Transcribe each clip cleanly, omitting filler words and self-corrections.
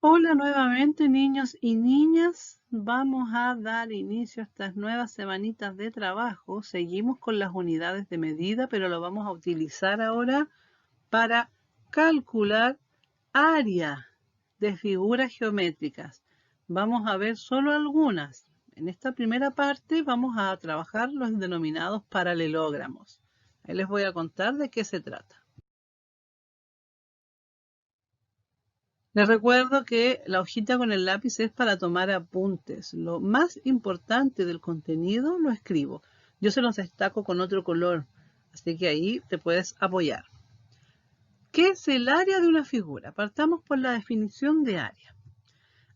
Hola nuevamente, niños y niñas. Vamos a dar inicio a estas nuevas semanitas de trabajo. Seguimos con las unidades de medida, pero lo vamos a utilizar ahora para calcular área de figuras geométricas. Vamos a ver solo algunas. En esta primera parte vamos a trabajar los denominados paralelogramos. Ahí les voy a contar de qué se trata. Les recuerdo que la hojita con el lápiz es para tomar apuntes. Lo más importante del contenido lo escribo. Yo se los destaco con otro color, así que ahí te puedes apoyar. ¿Qué es el área de una figura? Partamos por la definición de área.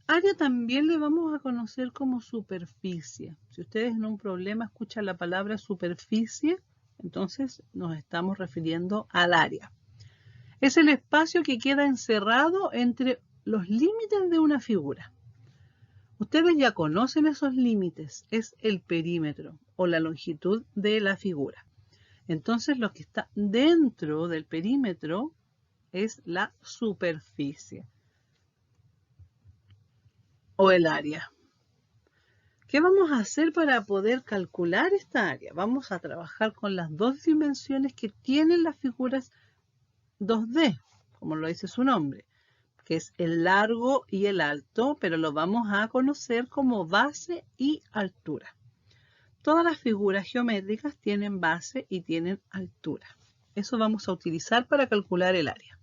Área también le vamos a conocer como superficie. Si ustedes en un problema escuchan la palabra superficie, entonces nos estamos refiriendo al área. Es el espacio que queda encerrado entre los límites de una figura. Ustedes ya conocen esos límites, es el perímetro o la longitud de la figura. Entonces lo que está dentro del perímetro es la superficie o el área. ¿Qué vamos a hacer para poder calcular esta área? Vamos a trabajar con las dos dimensiones que tienen las figuras 2D, como lo dice su nombre, que es el largo y el alto, pero lo vamos a conocer como base y altura. Todas las figuras geométricas tienen base y tienen altura. Eso vamos a utilizar para calcular el área.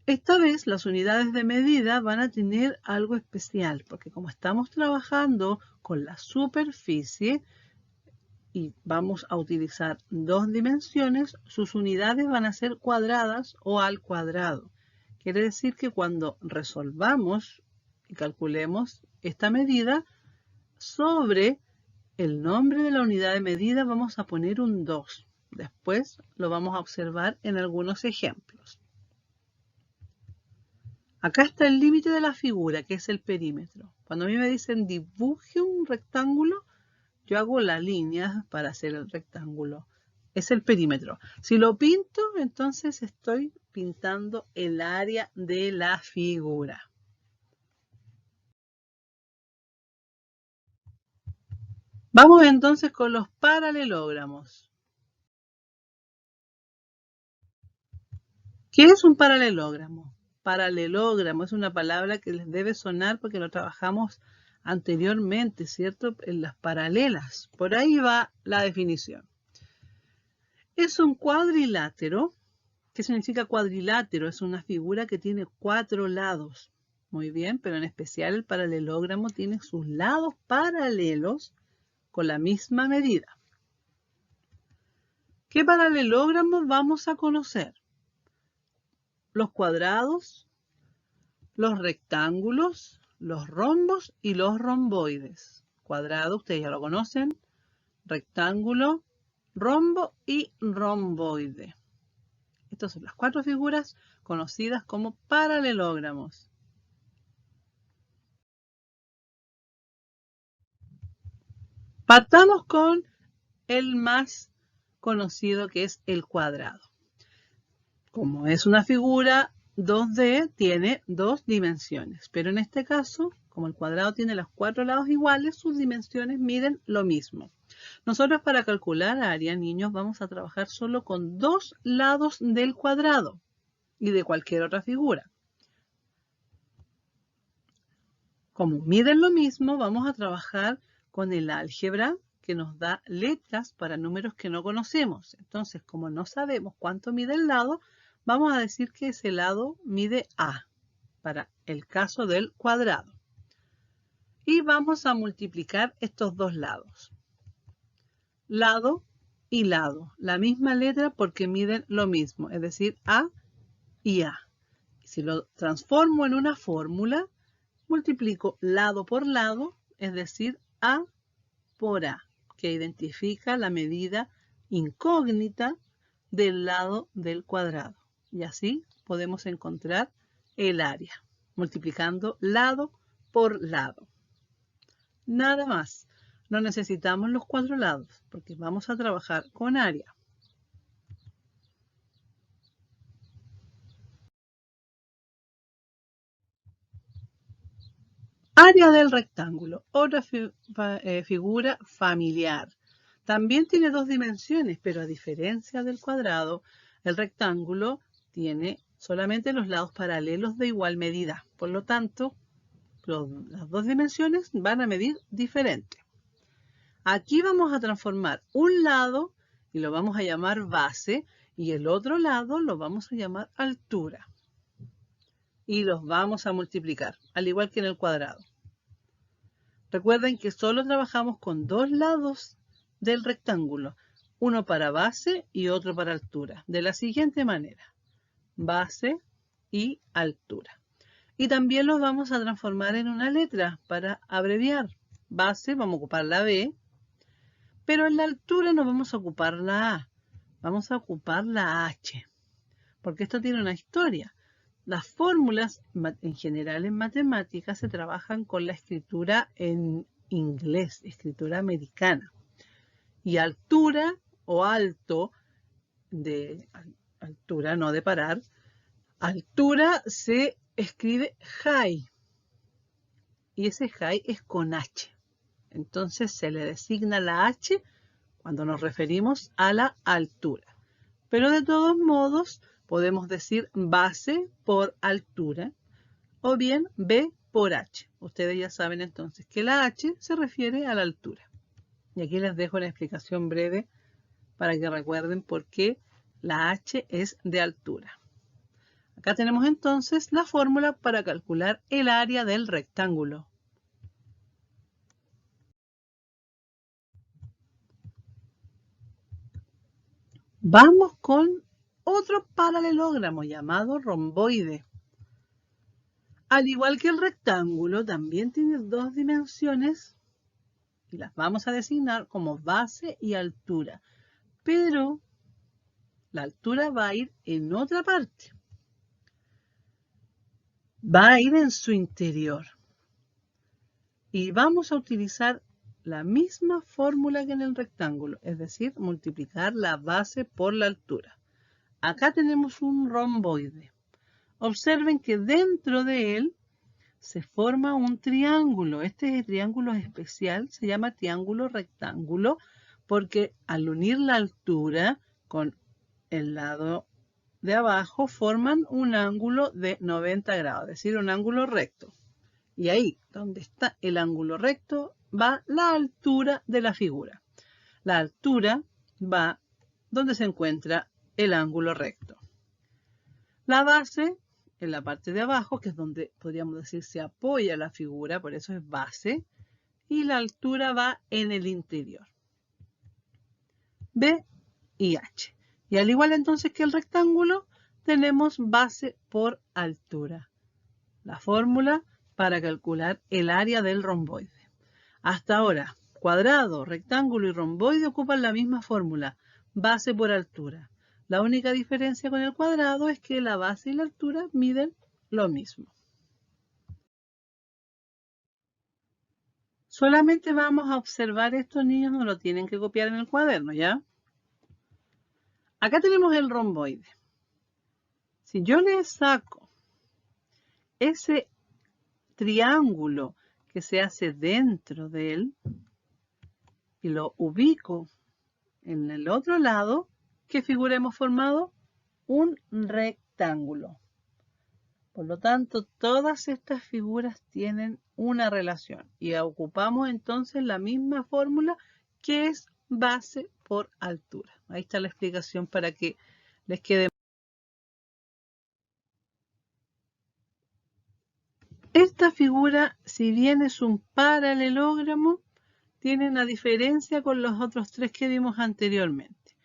Esta vez las unidades de medida van a tener algo especial, porque como estamos trabajando con la superficie y vamos a utilizar dos dimensiones, sus unidades van a ser cuadradas o al cuadrado. Quiere decir que cuando resolvamos y calculemos esta medida, sobre el nombre de la unidad de medida vamos a poner un 2. Después lo vamos a observar en algunos ejemplos. Acá está el límite de la figura, que es el perímetro. Cuando a mí me dicen dibuje un rectángulo, yo hago la línea para hacer el rectángulo. Es el perímetro. Si lo pinto, entonces estoy pintando el área de la figura. Vamos entonces con los paralelogramos. ¿Qué es un paralelogramo? Paralelogramo es una palabra que les debe sonar porque lo trabajamos anteriormente, ¿cierto? En las paralelas. Por ahí va la definición. Es un cuadrilátero. ¿Qué significa cuadrilátero? Es una figura que tiene 4 lados. Muy bien, pero en especial el paralelogramo tiene sus lados paralelos con la misma medida. ¿Qué paralelogramo vamos a conocer? Los cuadrados, los rectángulos, los rombos y los romboides. Cuadrado, ustedes ya lo conocen. Rectángulo, rombo y romboide. Estas son las 4 figuras conocidas como paralelogramos. Partamos con el más conocido, que es el cuadrado. Como es una figura 2D, tiene dos dimensiones, pero en este caso, como el cuadrado tiene los 4 lados iguales, sus dimensiones miden lo mismo. Nosotros para calcular área, niños, vamos a trabajar solo con 2 lados del cuadrado y de cualquier otra figura. Como miden lo mismo, vamos a trabajar con el álgebra, que nos da letras para números que no conocemos. Entonces, como no sabemos cuánto mide el lado, vamos a decir que ese lado mide A, para el caso del cuadrado. Y vamos a multiplicar estos dos lados. Lado y lado, la misma letra porque miden lo mismo, es decir, A y A. Si lo transformo en una fórmula, multiplico lado por lado, es decir, A por A, que identifica la medida incógnita del lado del cuadrado. Y así podemos encontrar el área, multiplicando lado por lado. Nada más. No necesitamos los 4 lados, porque vamos a trabajar con área. Área del rectángulo, otra figura familiar. También tiene dos dimensiones, pero a diferencia del cuadrado, el rectángulo tiene solamente los lados paralelos de igual medida. Por lo tanto, las dos dimensiones van a medir diferente. Aquí vamos a transformar un lado y lo vamos a llamar base y el otro lado lo vamos a llamar altura. Y los vamos a multiplicar, al igual que en el cuadrado. Recuerden que solo trabajamos con dos lados del rectángulo, uno para base y otro para altura, de la siguiente manera: base y altura. Y también los vamos a transformar en una letra para abreviar. Base, vamos a ocupar la B, pero en la altura no vamos a ocupar la A, vamos a ocupar la H, porque esto tiene una historia. Las fórmulas en general en matemáticas se trabajan con la escritura en inglés, escritura americana. Y altura o alto, de altura, no de parar, altura se escribe high. Y ese high es con H. Entonces se le designa la H cuando nos referimos a la altura. Pero de todos modos podemos decir base por altura o bien B por H. Ustedes ya saben entonces que la H se refiere a la altura. Y aquí les dejo una explicación breve para que recuerden por qué la H es de altura. Acá tenemos entonces la fórmula para calcular el área del rectángulo. Vamos con otro paralelogramo llamado romboide. Al igual que el rectángulo, también tiene dos dimensiones y las vamos a designar como base y altura. Pero la altura va a ir en otra parte. Va a ir en su interior. Y vamos a utilizar la misma fórmula que en el rectángulo, es decir, multiplicar la base por la altura. Acá tenemos un romboide. Observen que dentro de él se forma un triángulo. Este triángulo especial se llama triángulo rectángulo porque al unir la altura con el lado de abajo forman un ángulo de 90 grados, es decir, un ángulo recto. Y ahí, donde está el ángulo recto, va la altura de la figura. La altura va donde se encuentra el ángulo recto. La base, en la parte de abajo, que es donde podríamos decir se apoya la figura, por eso es base, y la altura va en el interior. B y H. Y al igual entonces que el rectángulo, tenemos base por altura. La fórmula para calcular el área del romboide. Hasta ahora, cuadrado, rectángulo y romboide ocupan la misma fórmula, base por altura. La única diferencia con el cuadrado es que la base y la altura miden lo mismo. Solamente vamos a observar estos niños, no lo tienen que copiar en el cuaderno, ¿ya? Acá tenemos el romboide. Si yo le saco ese triángulo que se hace dentro de él y lo ubico en el otro lado, ¿qué figura hemos formado? Un rectángulo. Por lo tanto, todas estas figuras tienen una relación y ocupamos entonces la misma fórmula que es base por altura. Ahí está la explicación para que les quede. Esta figura, si bien es un paralelogramo, tiene una diferencia con los otros tres que vimos anteriormente,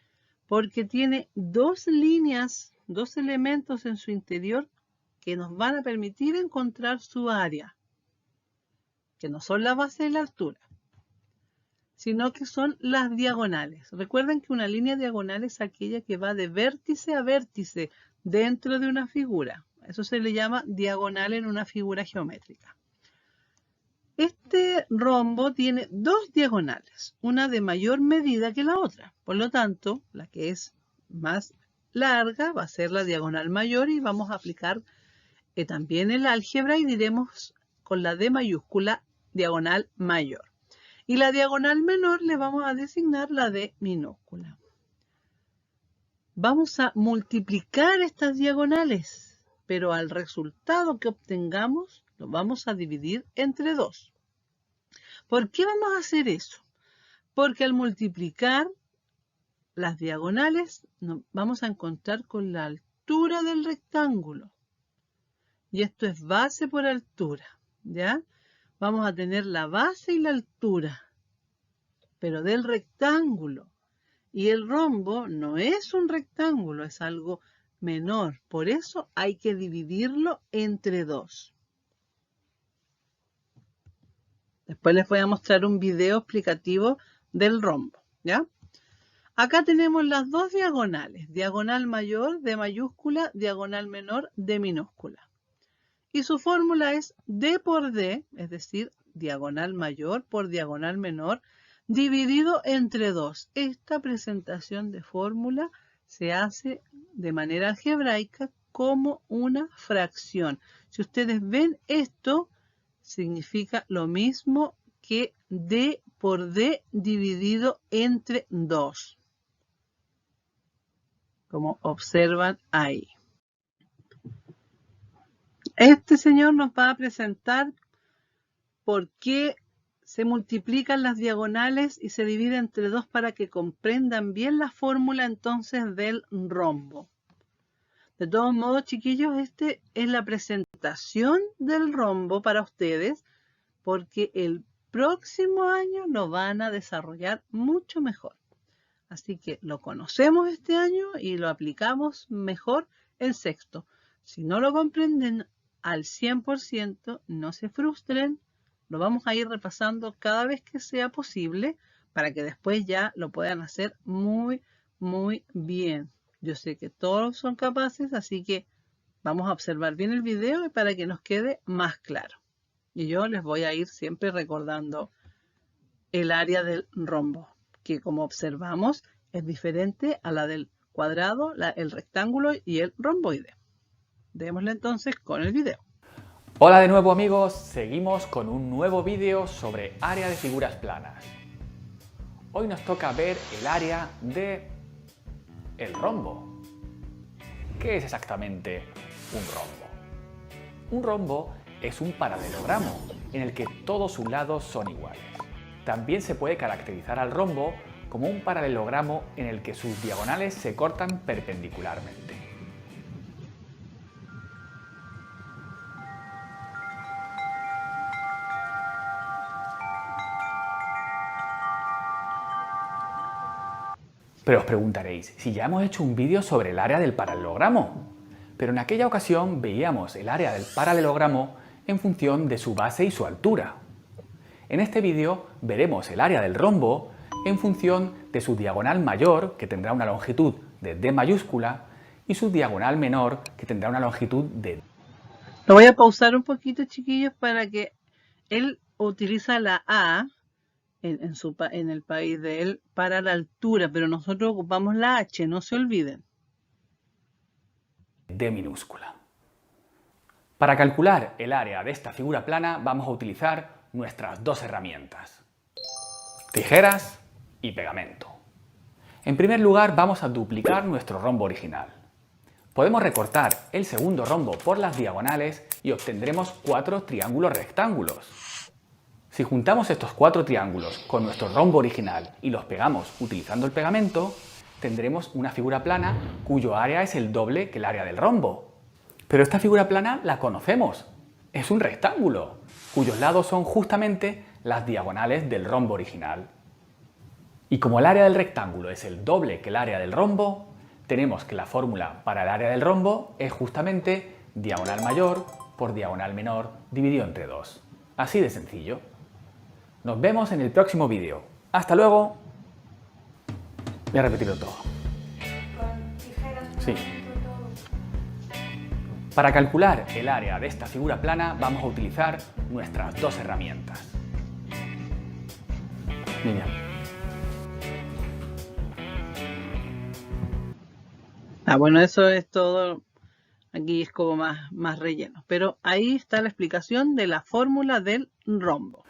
porque tiene dos líneas, dos elementos en su interior que nos van a permitir encontrar su área, que no son la base y la altura, sino que son las diagonales. Recuerden que una línea diagonal es aquella que va de vértice a vértice dentro de una figura. Eso se le llama diagonal en una figura geométrica. Este rombo tiene dos diagonales, una de mayor medida que la otra. Por lo tanto, la que es más larga va a ser la diagonal mayor y vamos a aplicar también el álgebra y diremos con la D mayúscula, diagonal mayor. Y la diagonal menor le vamos a designar la D minúscula. Vamos a multiplicar estas diagonales, pero al resultado que obtengamos lo vamos a dividir entre 2. ¿Por qué vamos a hacer eso? Porque al multiplicar las diagonales nos vamos a encontrar con la altura del rectángulo. Y esto es base por altura, ¿ya? Vamos a tener la base y la altura, pero del rectángulo. Y el rombo no es un rectángulo, es algo menor. Por eso hay que dividirlo entre 2. Después les voy a mostrar un video explicativo del rombo, ¿ya? Acá tenemos las dos diagonales, diagonal mayor, D mayúscula, diagonal menor, D minúscula. Y su fórmula es D por D, es decir, diagonal mayor por diagonal menor, dividido entre 2. Esta presentación de fórmula se hace de manera algebraica como una fracción. Si ustedes ven esto, significa lo mismo que D por D dividido entre 2. Como observan ahí. Este señor nos va a presentar por qué se multiplican las diagonales y se divide entre 2 para que comprendan bien la fórmula entonces del rombo. De todos modos, chiquillos, este es la presentación del rombo para ustedes, porque el próximo año lo van a desarrollar mucho mejor. Así que lo conocemos este año y lo aplicamos mejor en sexto. Si no lo comprenden al 100%, no se frustren. Lo vamos a ir repasando cada vez que sea posible para que después ya lo puedan hacer muy, muy bien. Yo sé que todos son capaces, así que vamos a observar bien el video para que nos quede más claro. Y yo les voy a ir siempre recordando el área del rombo, que como observamos es diferente a la del cuadrado, el rectángulo y el romboide. Démosle entonces con el video. Hola de nuevo amigos, seguimos con un nuevo vídeo sobre área de figuras planas. Hoy nos toca ver el área de el rombo. ¿Qué es exactamente un rombo? Un rombo es un paralelogramo en el que todos sus lados son iguales. También se puede caracterizar al rombo como un paralelogramo en el que sus diagonales se cortan perpendicularmente. Pero os preguntaréis, si ya hemos hecho un vídeo sobre el área del paralelogramo. Pero en aquella ocasión veíamos el área del paralelogramo en función de su base y su altura. En este vídeo veremos el área del rombo en función de su diagonal mayor, que tendrá una longitud de D mayúscula, y su diagonal menor, que tendrá una longitud de... Lo voy a pausar un poquito, chiquillos, para que él utiliza la A en el país de él para la altura, pero nosotros ocupamos la H, no se olviden. D minúscula. Para calcular el área de esta figura plana vamos a utilizar nuestras dos herramientas: tijeras y pegamento. En primer lugar vamos a duplicar nuestro rombo original. Podemos recortar el segundo rombo por las diagonales y obtendremos 4 triángulos rectángulos. Si juntamos estos 4 triángulos con nuestro rombo original y los pegamos utilizando el pegamento, tendremos una figura plana cuyo área es el doble que el área del rombo. Pero esta figura plana la conocemos. Es un rectángulo, cuyos lados son justamente las diagonales del rombo original. Y como el área del rectángulo es el doble que el área del rombo, tenemos que la fórmula para el área del rombo es justamente diagonal mayor por diagonal menor dividido entre 2. Así de sencillo. Nos vemos en el próximo vídeo. ¡Hasta luego! Voy a repetirlo todo. Con tijeras. Sí. Para calcular el área de esta figura plana vamos a utilizar nuestras dos herramientas. Niña. Bueno, eso es todo. Aquí es como más relleno. Pero ahí está la explicación de la fórmula del rombo.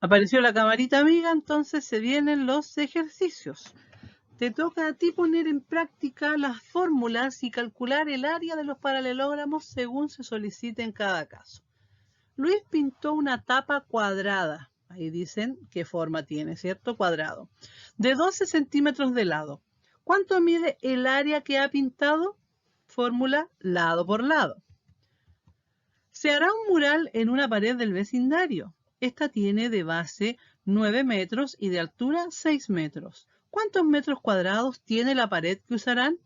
Apareció la camarita amiga, entonces se vienen los ejercicios. Te toca a ti poner en práctica las fórmulas y calcular el área de los paralelogramos según se solicite en cada caso. Luis pintó una tapa cuadrada. Ahí dicen qué forma tiene, ¿cierto? Cuadrado. De 12 centímetros de lado. ¿Cuánto mide el área que ha pintado? Fórmula lado por lado. Se hará un mural en una pared del vecindario. Esta tiene de base 9 metros y de altura 6 metros. ¿Cuántos metros cuadrados tiene la pared que usarán?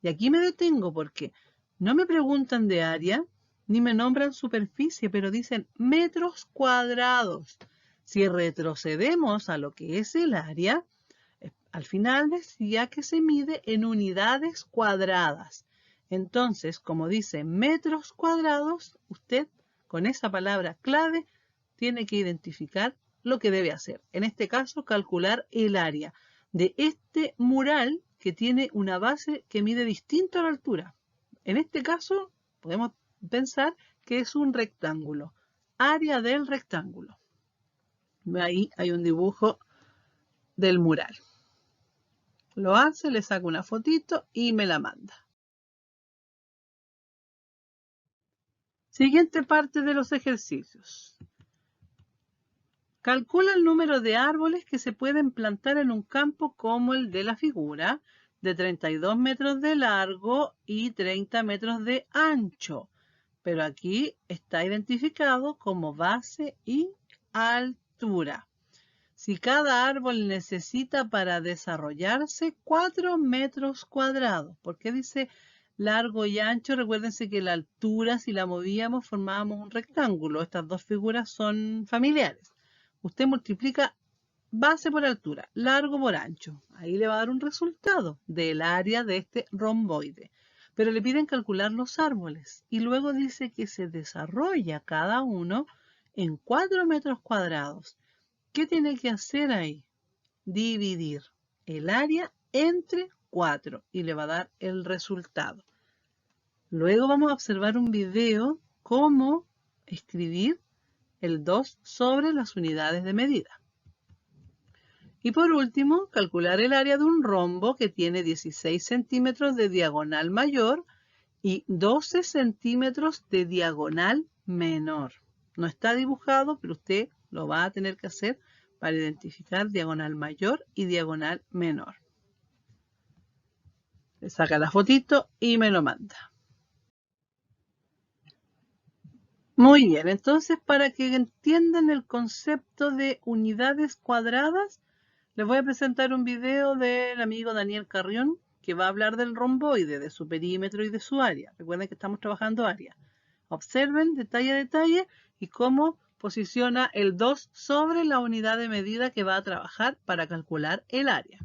Y aquí me detengo porque no me preguntan de área, ni me nombran superficie, pero dicen metros cuadrados. Si retrocedemos a lo que es el área, al final decía que se mide en unidades cuadradas. Entonces, como dice metros cuadrados, usted con esa palabra clave tiene que identificar lo que debe hacer. En este caso, calcular el área de este mural que tiene una base que mide distinto a la altura. En este caso, podemos pensar que es un rectángulo. Área del rectángulo. Ahí hay un dibujo del mural. Lo hace, le saca una fotito y me la manda. Siguiente parte de los ejercicios. Calcula el número de árboles que se pueden plantar en un campo como el de la figura, de 32 metros de largo y 30 metros de ancho. Pero aquí está identificado como base y altura. Si cada árbol necesita para desarrollarse 4 metros cuadrados, ¿por qué dice largo y ancho? Recuérdense que la altura, si la movíamos, formábamos un rectángulo. Estas dos figuras son familiares. Usted multiplica base por altura, largo por ancho. Ahí le va a dar un resultado del área de este romboide. Pero le piden calcular los árboles y luego dice que se desarrolla cada uno en 4 metros cuadrados. ¿Qué tiene que hacer ahí? Dividir el área entre 4 y le va a dar el resultado. Luego vamos a observar un video cómo escribir el 2 sobre las unidades de medida. Y por último, calcular el área de un rombo que tiene 16 centímetros de diagonal mayor y 12 centímetros de diagonal menor. No está dibujado, pero usted lo va a tener que hacer para identificar diagonal mayor y diagonal menor. Le saca la fotito y me lo manda. Muy bien, entonces para que entiendan el concepto de unidades cuadradas, les voy a presentar un video del amigo Daniel Carrión que va a hablar del romboide, de su perímetro y de su área. Recuerden que estamos trabajando área. Observen detalle a detalle y cómo posiciona el 2 sobre la unidad de medida que va a trabajar para calcular el área.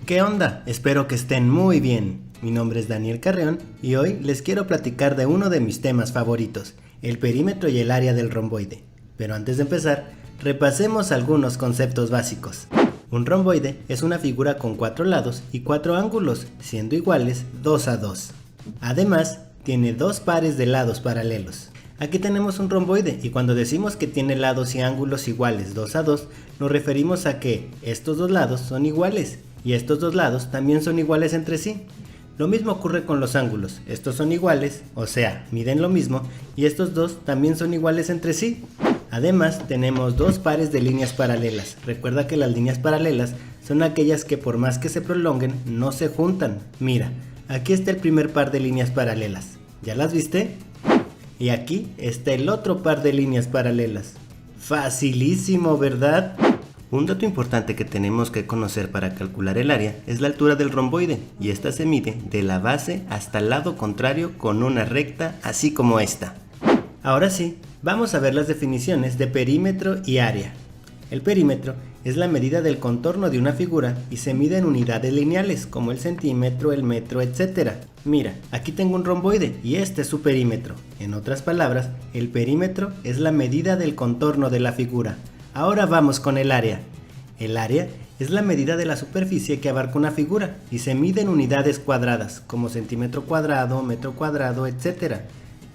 ¿Qué onda? Espero que estén muy bien. Mi nombre es Daniel Carreón y hoy les quiero platicar de uno de mis temas favoritos, el perímetro y el área del romboide. Pero antes de empezar, repasemos algunos conceptos básicos. Un romboide es una figura con 4 lados y 4 ángulos, siendo iguales 2 a 2. Además, tiene 2 pares de lados paralelos. Aquí tenemos un romboide y cuando decimos que tiene lados y ángulos iguales 2 a 2, nos referimos a que estos dos lados son iguales y estos dos lados también son iguales entre sí. Lo mismo ocurre con los ángulos, estos son iguales, o sea, miden lo mismo, y estos dos también son iguales entre sí. Además, tenemos 2 pares de líneas paralelas. Recuerda que las líneas paralelas son aquellas que por más que se prolonguen, no se juntan. Mira, aquí está el primer par de líneas paralelas. ¿Ya las viste? Y aquí está el otro par de líneas paralelas. Facilísimo, ¿verdad? Un dato importante que tenemos que conocer para calcular el área es la altura del romboide, y esta se mide de la base hasta el lado contrario con una recta así como esta. Ahora sí, vamos a ver las definiciones de perímetro y área. El perímetro es la medida del contorno de una figura y se mide en unidades lineales como el centímetro, el metro, etc. Mira, aquí tengo un romboide y este es su perímetro. En otras palabras, el perímetro es la medida del contorno de la figura. Ahora vamos con el área. El área es la medida de la superficie que abarca una figura y se mide en unidades cuadradas, como centímetro cuadrado, metro cuadrado, etc.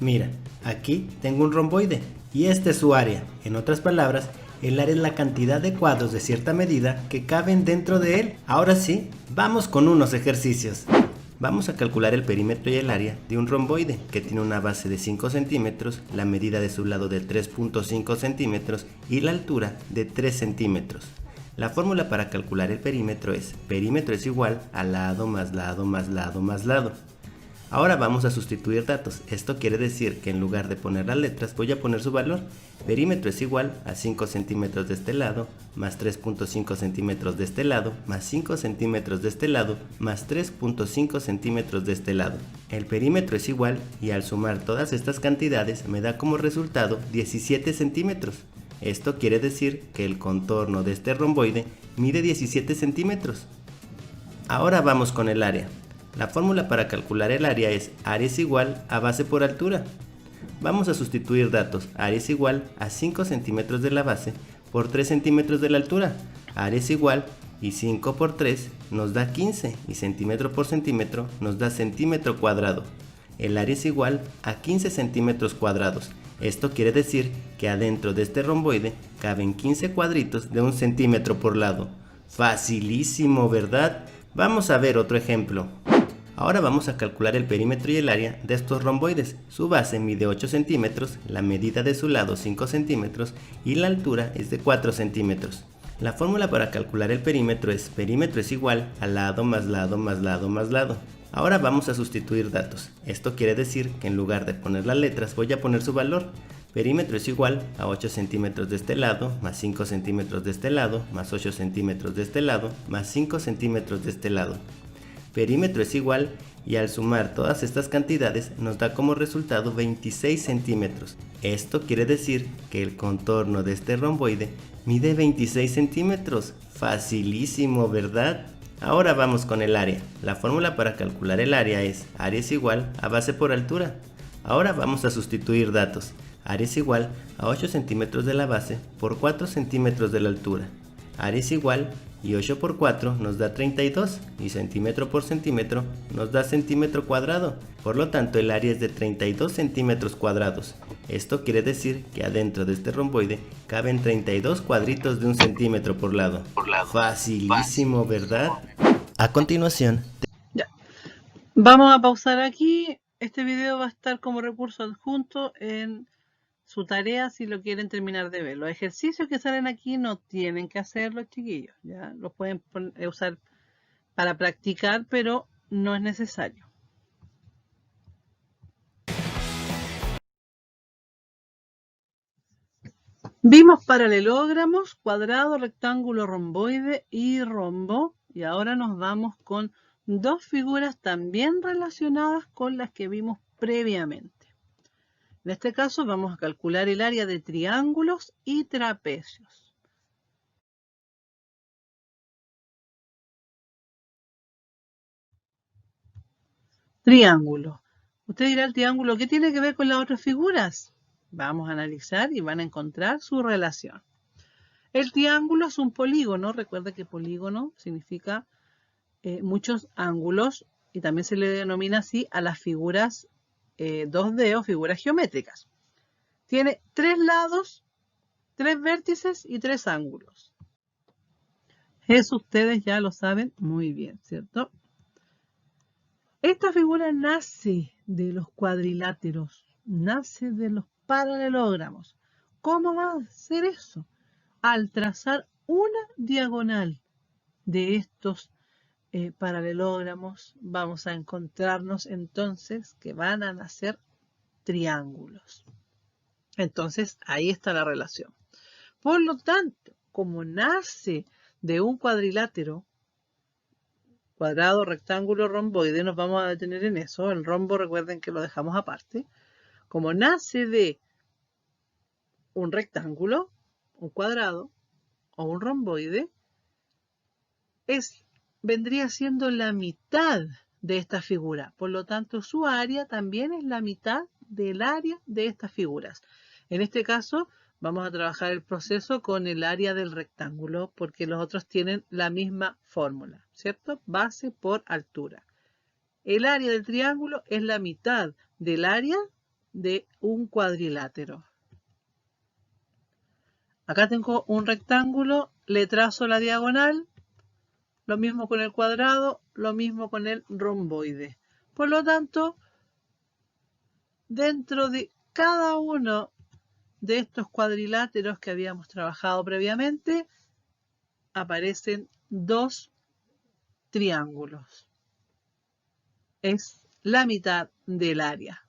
Mira, aquí tengo un romboide y este es su área. En otras palabras, el área es la cantidad de cuadros de cierta medida que caben dentro de él. Ahora sí, vamos con unos ejercicios. Vamos a calcular el perímetro y el área de un romboide que tiene una base de 5 centímetros, la medida de su lado de 3.5 centímetros y la altura de 3 centímetros. La fórmula para calcular el perímetro es igual a lado más lado más lado más lado. Ahora vamos a sustituir datos. Esto quiere decir que en lugar de poner las letras voy a poner su valor. Perímetro es igual a 5 centímetros de este lado, más 3.5 centímetros de este lado, más 5 centímetros de este lado, más 3.5 centímetros de este lado. El perímetro es igual y al sumar todas estas cantidades me da como resultado 17 centímetros. Esto quiere decir que el contorno de este romboide mide 17 centímetros. Ahora vamos con el área. La fórmula para calcular el área es área es igual a base por altura. Vamos a sustituir datos. Área es igual a 5 centímetros de la base por 3 centímetros de la altura. Área es igual y 5 por 3 nos da 15 y centímetro por centímetro nos da centímetro cuadrado. El área es igual a 15 centímetros cuadrados. Esto quiere decir que adentro de este romboide caben 15 cuadritos de 1 centímetro por lado. Facilísimo, ¿verdad? Vamos a ver otro ejemplo. Ahora vamos a calcular el perímetro y el área de estos romboides. Su base mide 8 centímetros, la medida de su lado 5 centímetros y la altura es de 4 centímetros. La fórmula para calcular el perímetro es igual a lado más lado más lado más lado. Ahora vamos a sustituir datos. Esto quiere decir que en lugar de poner las letras voy a poner su valor. Perímetro es igual a 8 centímetros de este lado, más 5 centímetros de este lado, más 8 centímetros de este lado, más 5 centímetros de este lado. Perímetro es igual y al sumar todas estas cantidades nos da como resultado 26 centímetros. Esto quiere decir que el contorno de este romboide mide 26 centímetros. Facilísimo, ¿verdad? Ahora vamos con el área. La fórmula para calcular el área es área es igual a base por altura. Ahora vamos a sustituir datos. Área es igual a 8 centímetros de la base por 4 centímetros de la altura. área es igual y 8 por 4 nos da 32 y centímetro por centímetro nos da centímetro cuadrado. Por lo tanto, el área es de 32 centímetros cuadrados. Esto quiere decir que adentro de este romboide caben 32 cuadritos de 1 centímetro por lado. Facilísimo, ¿verdad? A continuación, Ya. Vamos a pausar aquí. Este video va a estar como recurso adjunto en su tarea si lo quieren terminar de ver. Los ejercicios que salen aquí no tienen que hacer los chiquillos, ya los pueden usar para practicar, pero no es necesario. Vimos paralelogramos, cuadrado, rectángulo, romboide y rombo, y ahora nos vamos con dos figuras también relacionadas con las que vimos previamente. En este caso vamos a calcular el área de triángulos y trapecios. Triángulo. Usted dirá el triángulo, ¿qué tiene que ver con las otras figuras? Vamos a analizar y van a encontrar su relación. El triángulo es un polígono. Recuerda que polígono significa muchos ángulos y también se le denomina así a las figuras 2D o figuras geométricas. Tiene 3 lados, 3 vértices y 3 ángulos. Eso ustedes ya lo saben muy bien, ¿cierto? Esta figura nace de los cuadriláteros, nace de los paralelogramos. ¿Cómo va a ser eso? Al trazar una diagonal de estos paralelogramos, vamos a encontrarnos entonces que van a nacer triángulos. Entonces, ahí está la relación. Por lo tanto, como nace de un cuadrilátero, cuadrado, rectángulo, romboide, nos vamos a detener en eso. El rombo, recuerden que lo dejamos aparte. Como nace de un rectángulo, un cuadrado o un romboide, vendría siendo la mitad de esta figura. Por lo tanto, su área también es la mitad del área de estas figuras. En este caso, vamos a trabajar el proceso con el área del rectángulo porque los otros tienen la misma fórmula, ¿cierto? Base por altura. El área del triángulo es la mitad del área de un cuadrilátero. Acá tengo un rectángulo, le trazo la diagonal, lo mismo con el cuadrado, lo mismo con el romboide. Por lo tanto, dentro de cada uno de estos cuadriláteros que habíamos trabajado previamente, aparecen 2 triángulos. Es la mitad del área.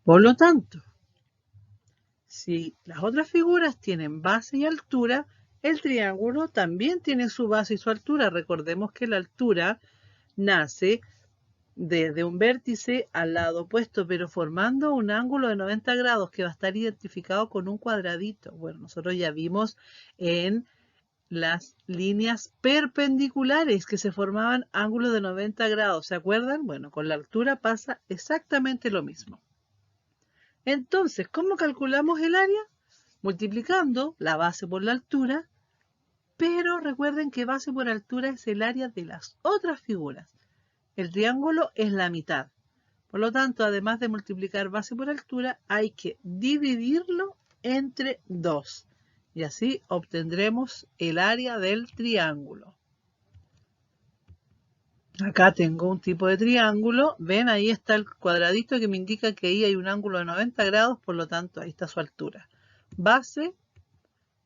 Por lo tanto, si las otras figuras tienen base y altura, el triángulo también tiene su base y su altura. Recordemos que la altura nace desde un vértice al lado opuesto, pero formando un ángulo de 90 grados que va a estar identificado con un cuadradito. Bueno, nosotros ya vimos en las líneas perpendiculares que se formaban ángulos de 90 grados. ¿Se acuerdan? Bueno, con la altura pasa exactamente lo mismo. Entonces, ¿cómo calculamos el área? Multiplicando la base por la altura, pero recuerden que base por altura es el área de las otras figuras. El triángulo es la mitad. Por lo tanto, además de multiplicar base por altura, hay que dividirlo entre 2. Y así obtendremos el área del triángulo. Acá tengo un tipo de triángulo. Ven, ahí está el cuadradito que me indica que ahí hay un ángulo de 90 grados. Por lo tanto, ahí está su altura. Base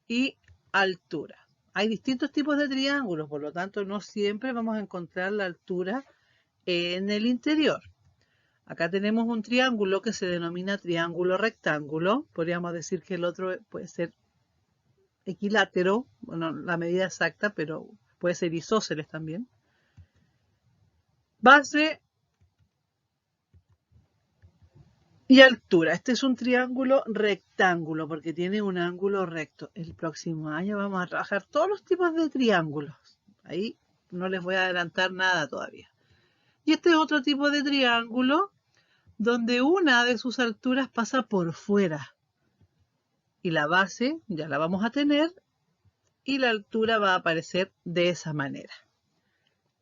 y altura. Hay distintos tipos de triángulos. Por lo tanto, no siempre vamos a encontrar la altura en el interior. Acá tenemos un triángulo que se denomina triángulo rectángulo. Podríamos decir que el otro puede ser equilátero. Bueno, la medida exacta, pero puede ser isósceles también. Base y altura. Este es un triángulo rectángulo porque tiene un ángulo recto. El próximo año vamos a trabajar todos los tipos de triángulos. Ahí no les voy a adelantar nada todavía. Y este es otro tipo de triángulo donde una de sus alturas pasa por fuera. y la base ya la vamos a tener y la altura va a aparecer de esa manera.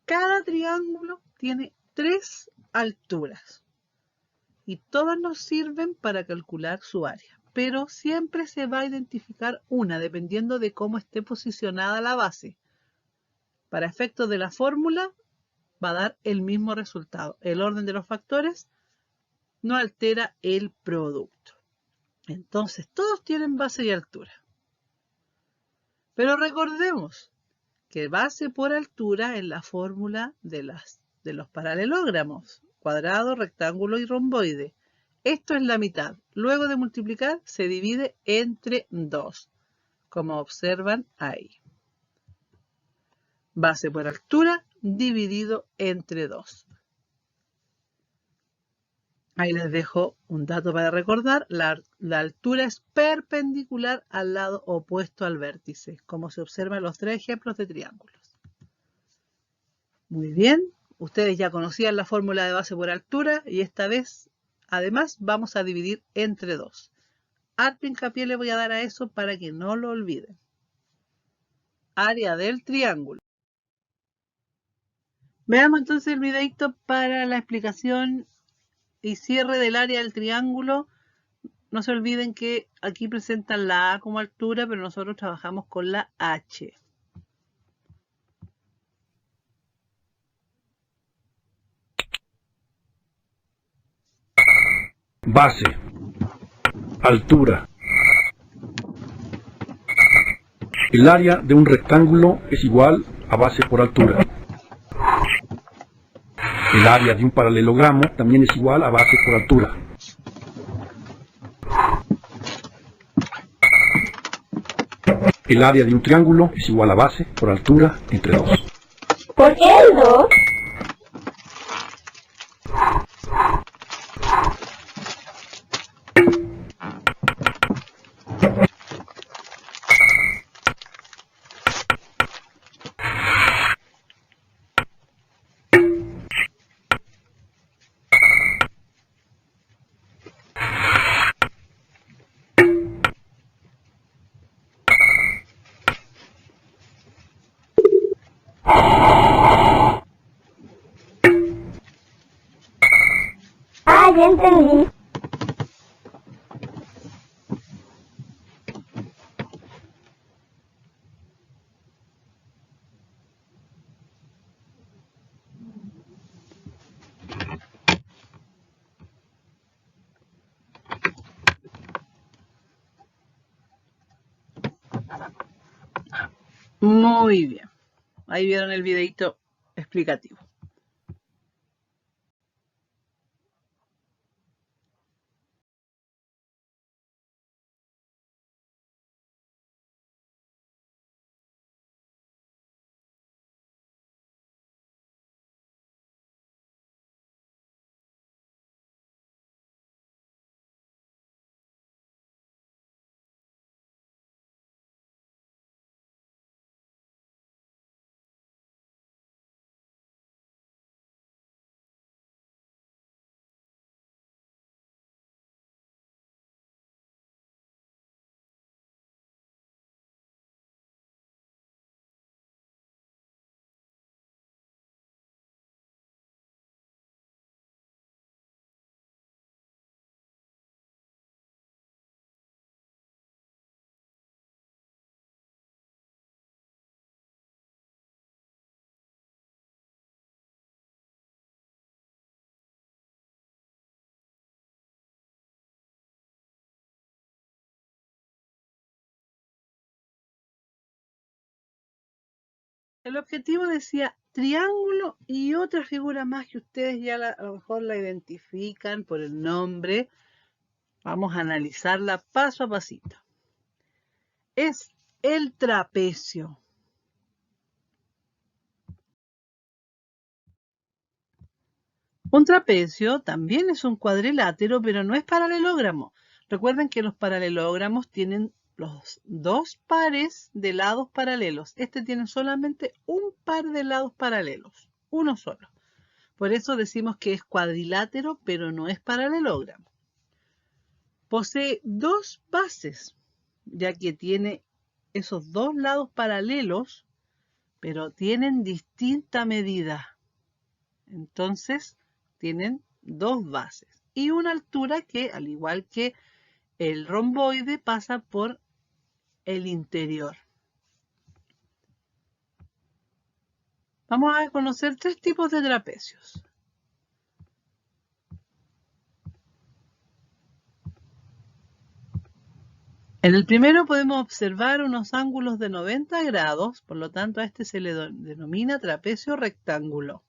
Cada triángulo tiene 3 alturas y todas nos sirven para calcular su área, pero siempre se va a identificar una dependiendo de cómo esté posicionada la base. Para efectos de la fórmula va a dar el mismo resultado. El orden de los factores no altera el producto. Entonces todos tienen base y altura. Pero recordemos que base por altura es la fórmula de los paralelogramos, cuadrado, rectángulo y romboide. Esto es la mitad. Luego de multiplicar se divide entre 2, como observan ahí. Base por altura dividido entre 2. Ahí les dejo un dato para recordar. La altura es perpendicular al lado opuesto al vértice, como se observa en los 3 ejemplos de triángulos. Muy bien, ustedes ya conocían la fórmula de base por altura y esta vez, además, vamos a dividir entre 2. Harto hincapié le voy a dar a eso para que no lo olviden. Área del triángulo. Veamos entonces el videito para la explicación y cierre del área del triángulo. No se olviden que aquí presentan la A como altura, pero nosotros trabajamos con la H. Base, altura. El área de un rectángulo es igual a base por altura. El área de un paralelogramo también es igual a base por altura. El área de un triángulo es igual a base por altura entre 2. ¿Por qué el 2? Ya entendí. Muy bien. Ahí vieron el videito explicativo. El objetivo decía triángulo y otra figura más que ustedes ya a lo mejor la identifican por el nombre. Vamos a analizarla paso a pasito. Es el trapecio. Un trapecio también es un cuadrilátero, pero no es paralelogramo. Recuerden que los paralelogramos tienen los 2 pares de lados paralelos. Este tiene solamente un par de lados paralelos, uno solo. Por eso decimos que es cuadrilátero, pero no es paralelogramo. Posee 2 bases. ya que tiene esos dos lados paralelos, pero tienen distinta medida. Entonces, tienen dos bases y una altura que, al igual que el romboide, pasa por el interior. Vamos a conocer tres tipos de trapecios. En el primero podemos observar unos ángulos de 90 grados, por lo tanto a este se le denomina trapecio rectángulo.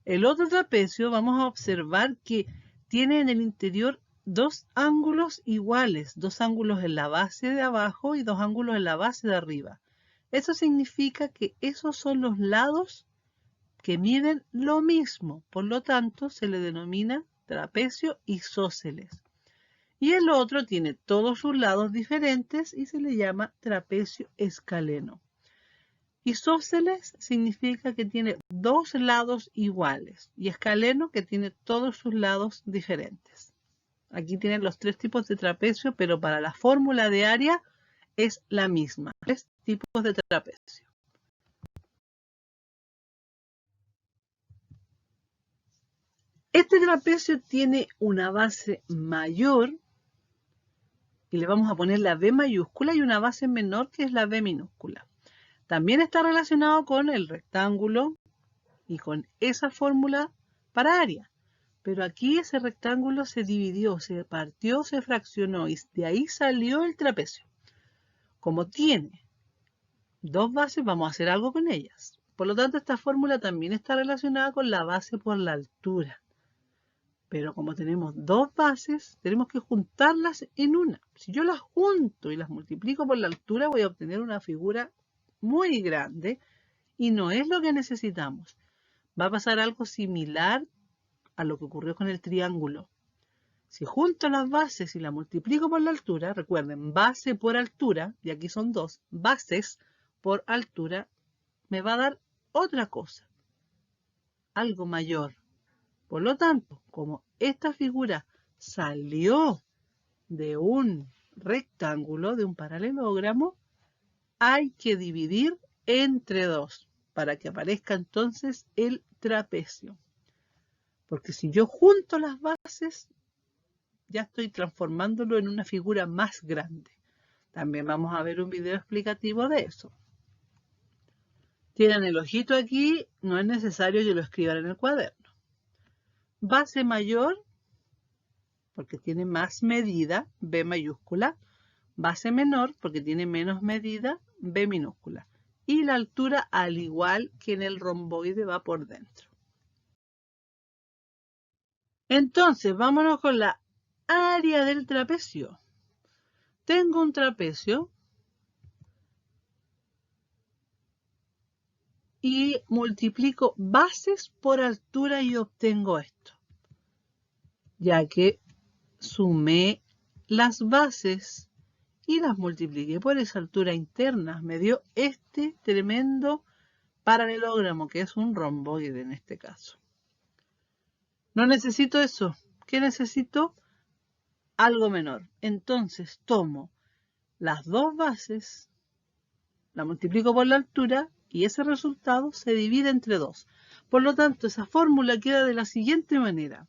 El otro trapecio vamos a observar que tiene en el interior dos ángulos iguales, dos ángulos en la base de abajo y dos ángulos en la base de arriba. Eso significa que esos son los lados que miden lo mismo, por lo tanto se le denomina trapecio isósceles. Y el otro tiene todos sus lados diferentes y se le llama trapecio escaleno. Isósceles significa que tiene dos lados iguales y escaleno que tiene todos sus lados diferentes. Aquí tienen los tres tipos de trapecio, pero para la fórmula de área es la misma. Tres tipos de trapecio. Este trapecio tiene una base mayor y le vamos a poner la B mayúscula y una base menor que es la B minúscula. También está relacionado con el rectángulo y con esa fórmula para área. Pero aquí ese rectángulo se dividió, se partió, se fraccionó y de ahí salió el trapecio. Como tiene dos bases, vamos a hacer algo con ellas. Por lo tanto, esta fórmula también está relacionada con la base por la altura. Pero como tenemos dos bases, tenemos que juntarlas en una. Si yo las junto y las multiplico por la altura, voy a obtener una figura muy grande y no es lo que necesitamos. Va a pasar algo similar a lo que ocurrió con el triángulo. Si junto las bases y las multiplico por la altura, recuerden, base por altura, y aquí son dos, bases por altura, me va a dar otra cosa, algo mayor. Por lo tanto, como esta figura salió de un rectángulo, de un paralelogramo, hay que dividir entre dos para que aparezca entonces el trapecio. Porque si yo junto las bases, ya estoy transformándolo en una figura más grande. También vamos a ver un video explicativo de eso. Tienen el ojito aquí, no es necesario que lo escriban en el cuaderno. Base mayor, porque tiene más medida, B mayúscula. Base menor, porque tiene menos medida, B minúscula. Y la altura, al igual que en el romboide, va por dentro. Entonces, vámonos con la área del trapecio. Tengo un trapecio y multiplico bases por altura y obtengo esto. Ya que sumé las bases y las multipliqué por esa altura interna, me dio este tremendo paralelogramo, que es un romboide en este caso. No necesito eso. ¿Qué necesito? Algo menor. Entonces tomo las dos bases, la multiplico por la altura y ese resultado se divide entre dos. Por lo tanto, esa fórmula queda de la siguiente manera.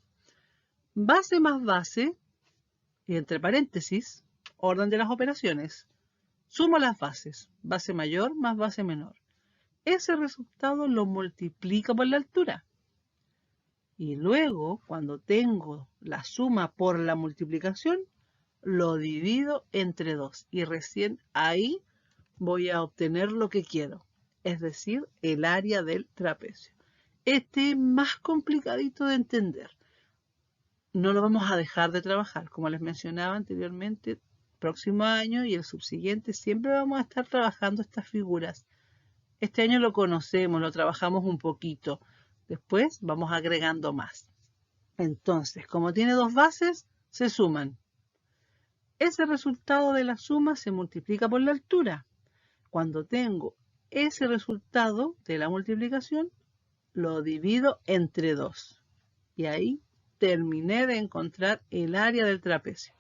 Base más base, y entre paréntesis, orden de las operaciones. Sumo las bases, base mayor más base menor. Ese resultado lo multiplico por la altura. Y luego, cuando tengo la suma por la multiplicación, lo divido entre dos. Y recién ahí voy a obtener lo que quiero, es decir, el área del trapecio. Este es más complicadito de entender. No lo vamos a dejar de trabajar. Como les mencionaba anteriormente, próximo año y el subsiguiente siempre vamos a estar trabajando estas figuras. Este año lo conocemos, lo trabajamos un poquito. Después vamos agregando más. Entonces, como tiene dos bases, se suman. Ese resultado de la suma se multiplica por la altura. Cuando tengo ese resultado de la multiplicación, lo divido entre dos. Y ahí terminé de encontrar el área del trapecio.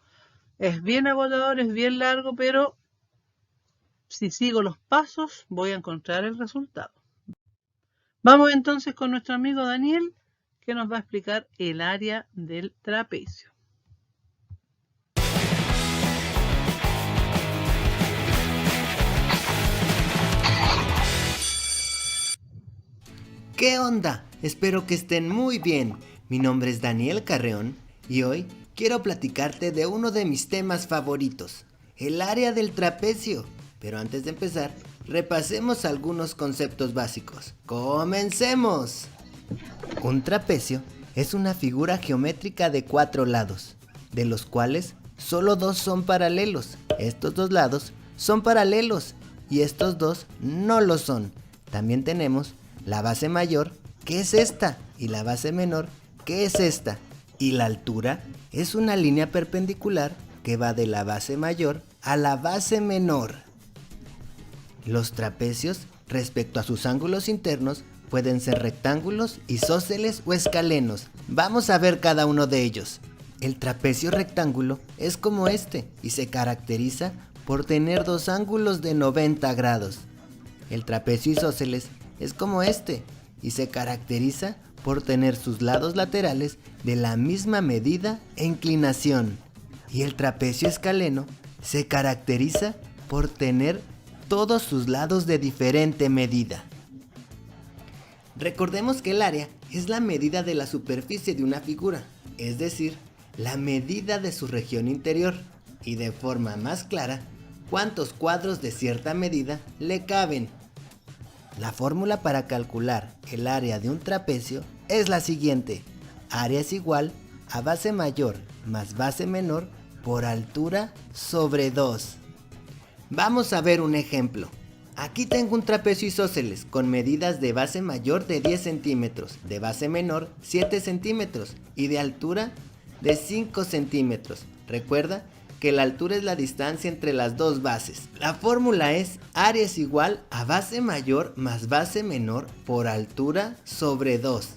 Es bien agotador, es bien largo, pero si sigo los pasos voy a encontrar el resultado. Vamos entonces con nuestro amigo Daniel, que nos va a explicar el área del trapecio. ¿Qué onda? Espero que estén muy bien. Mi nombre es Daniel Carreón y hoy quiero platicarte de uno de mis temas favoritos, el área del trapecio. Pero antes de empezar, repasemos algunos conceptos básicos. ¡Comencemos! Un trapecio es una figura geométrica de 4 lados, de los cuales solo 2 son paralelos. Estos 2 lados son paralelos y estos 2 no lo son. También tenemos la base mayor, que es esta, y la base menor, que es esta. Y la altura es una línea perpendicular que va de la base mayor a la base menor. Los trapecios, respecto a sus ángulos internos, pueden ser rectángulos, isósceles o escalenos. Vamos a ver cada uno de ellos. El trapecio rectángulo es como este y se caracteriza por tener 2 ángulos de 90 grados. El trapecio isósceles es como este y se caracteriza por tener sus lados laterales de la misma medida e inclinación. Y el trapecio escaleno se caracteriza por tener todos sus lados de diferente medida. Recordemos que el área es la medida de la superficie de una figura, es decir, la medida de su región interior, y de forma más clara, cuántos cuadros de cierta medida le caben. La fórmula para calcular el área de un trapecio es la siguiente: área es igual a base mayor más base menor por altura sobre 2. Vamos a ver un ejemplo. Aquí tengo un trapecio isósceles con medidas de base mayor de 10 centímetros, de base menor 7 centímetros y de altura de 5 centímetros. Recuerda que la altura es la distancia entre las dos bases. La fórmula es área es igual a base mayor más base menor por altura sobre 2.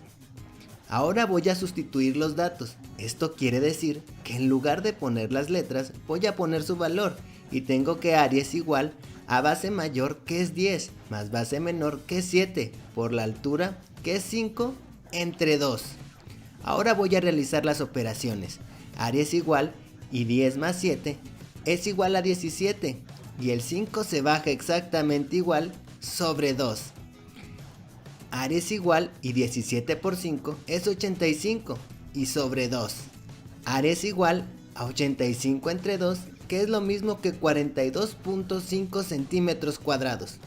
Ahora voy a sustituir los datos. Esto quiere decir que en lugar de poner las letras, voy a poner su valor. Y tengo que área es igual a base mayor, que es 10, más base menor, que es 7, por la altura, que es 5, entre 2. Ahora voy a realizar las operaciones. Área es igual y 10 más 7 es igual a 17. Y el 5 se baja exactamente igual sobre 2. Área es igual y 17 por 5 es 85 y sobre 2. Área es igual a 85 entre 2, que es lo mismo que 42.5 centímetros cuadrados.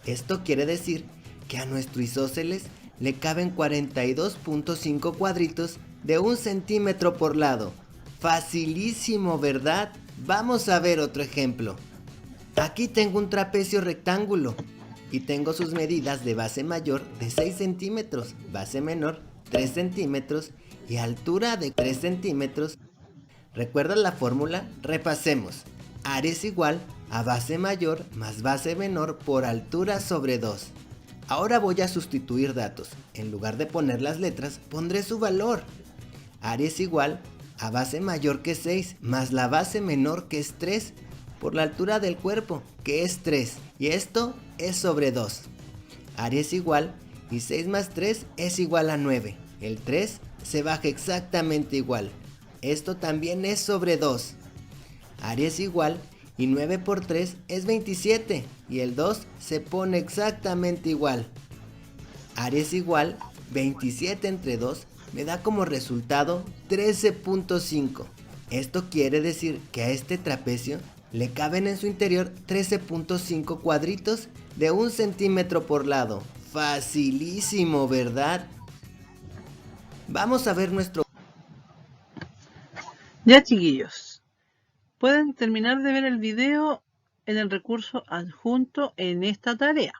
Esto quiere decir que a nuestro isósceles le caben 42.5 cuadritos de 1 centímetro por lado. Facilísimo, ¿verdad? Vamos a ver otro ejemplo. Aquí tengo un trapecio rectángulo y tengo sus medidas de base mayor de 6 centímetros, base menor 3 centímetros y altura de 3 centímetros. ¿Recuerdas la fórmula? Repasemos. Área es igual a base mayor más base menor por altura sobre 2. Ahora voy a sustituir datos. En lugar de poner las letras, pondré su valor. Área es igual a base mayor, que es 6, más la base menor, que es 3, por la altura del cuerpo, que es 3. Y esto es sobre 2. Área es igual y 6 más 3 es igual a 9. El 3 se baja exactamente igual. Esto también es sobre 2. Área es igual y 9 por 3 es 27 y el 2 se pone exactamente igual. Área es igual, 27 entre 2 me da como resultado 13.5. Esto quiere decir que a este trapecio le caben en su interior 13.5 cuadritos de 1 centímetro por lado. Facilísimo, ¿verdad? Vamos a ver nuestro... Ya, chiquillos, pueden terminar de ver el video en el recurso adjunto en esta tarea.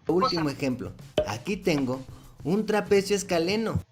último ejemplo. Aquí tengo un trapecio escaleno.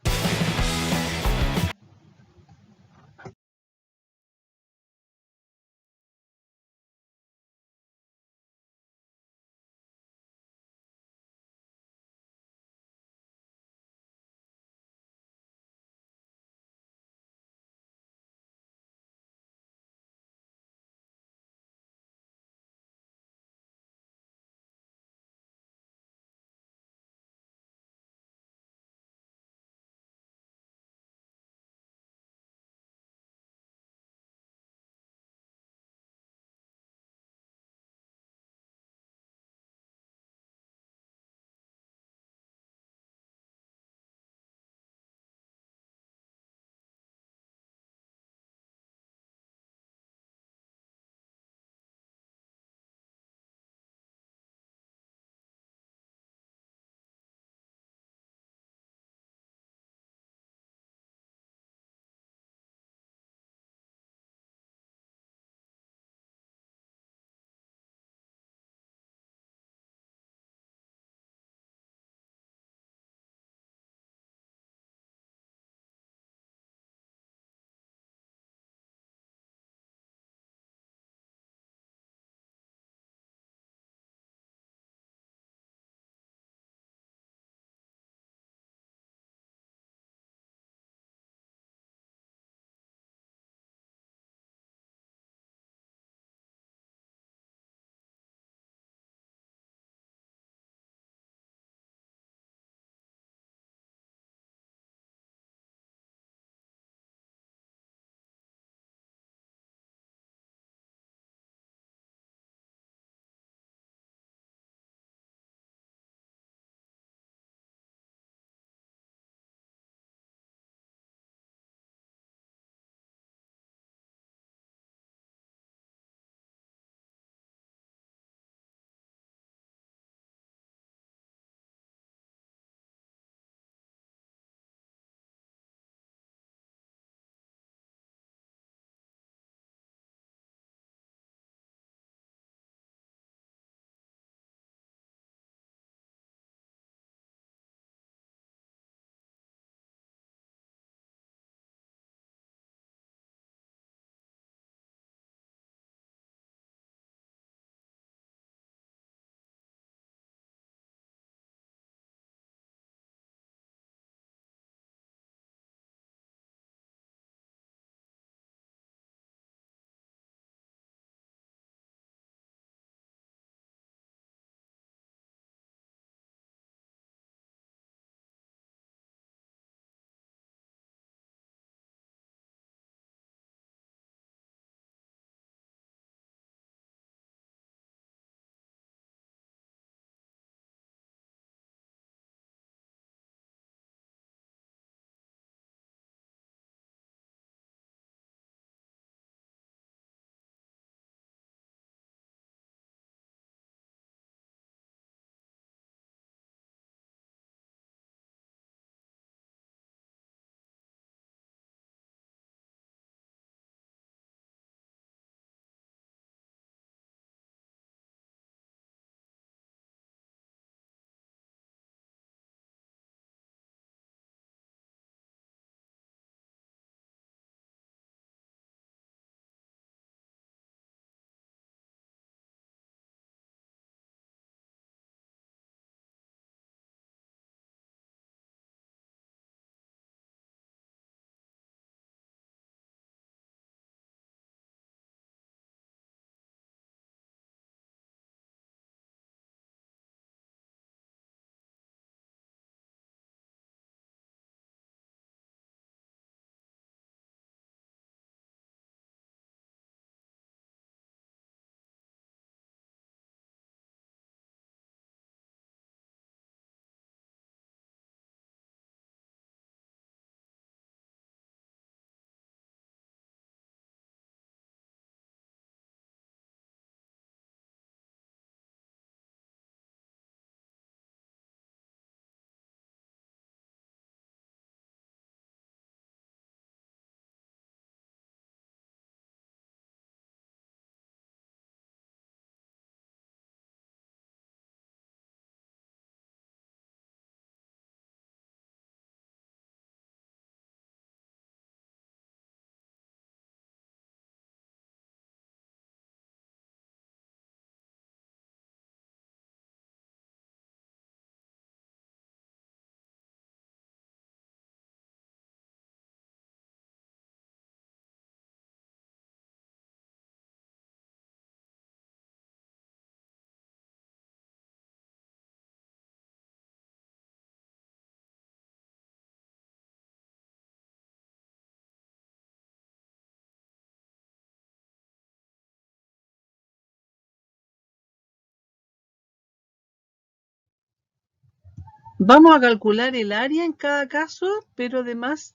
Vamos a calcular el área en cada caso, pero además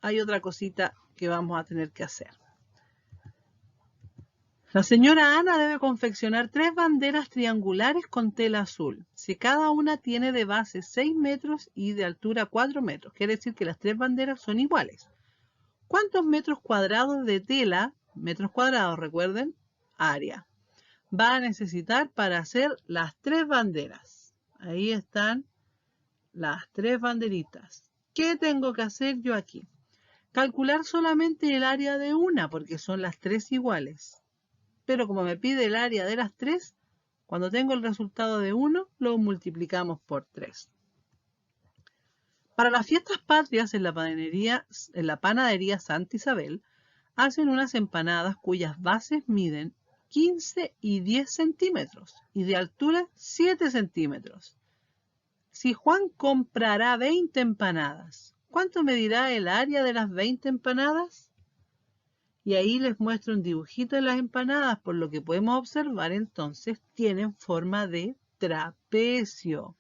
hay otra cosita que vamos a tener que hacer. La señora Ana debe confeccionar 3 banderas triangulares con tela azul. Si cada una tiene de base 6 metros y de altura 4 metros, quiere decir que las 3 banderas son iguales. ¿Cuántos metros cuadrados de tela, metros cuadrados, recuerden, área, va a necesitar para hacer las 3 banderas? Ahí están las 3 banderitas. ¿Qué tengo que hacer yo aquí? Calcular solamente el área de una, porque son las 3 iguales. Pero como me pide el área de las 3, cuando tengo el resultado de 1, lo multiplicamos por 3. Para las fiestas patrias en la panadería Santa Isabel, hacen unas empanadas cuyas bases miden 15 y 10 centímetros y de altura 7 centímetros. Si Juan comprará 20 empanadas, ¿cuánto medirá el área de las 20 empanadas? Y ahí les muestro un dibujito de las empanadas, por lo que podemos observar entonces tienen forma de trapecio,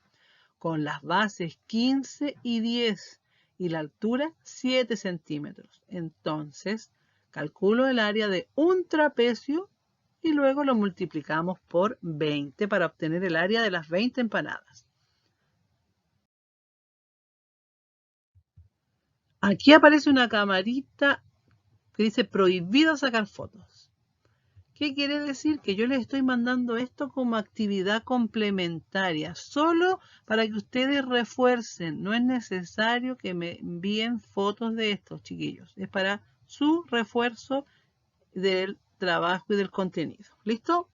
con las bases 15 y 10 y la altura 7 centímetros. Entonces, calculo el área de un trapecio y luego lo multiplicamos por 20 para obtener el área de las 20 empanadas. Aquí aparece una camarita que dice prohibido sacar fotos. ¿Qué quiere decir? Que yo les estoy mandando esto como actividad complementaria, solo para que ustedes refuercen. No es necesario que me envíen fotos de estos, chiquillos. Es para su refuerzo del trabajo y del contenido. ¿Listo?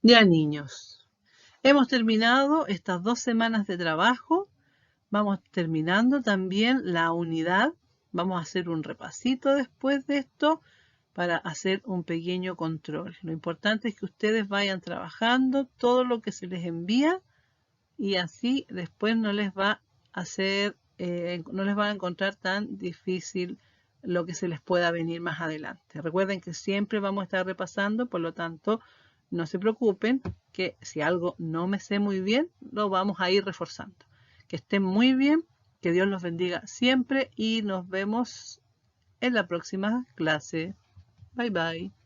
Ya, niños. Hemos terminado estas 2 semanas de trabajo. Vamos terminando también la unidad. Vamos a hacer un repasito después de esto para hacer un pequeño control. Lo importante es que ustedes vayan trabajando todo lo que se les envía y así después no les va a no les va a encontrar tan difícil lo que se les pueda venir más adelante. Recuerden que siempre vamos a estar repasando, por lo tanto, no se preocupen que si algo no me sé muy bien, lo vamos a ir reforzando. Que estén muy bien, que Dios los bendiga siempre y nos vemos en la próxima clase. Bye bye.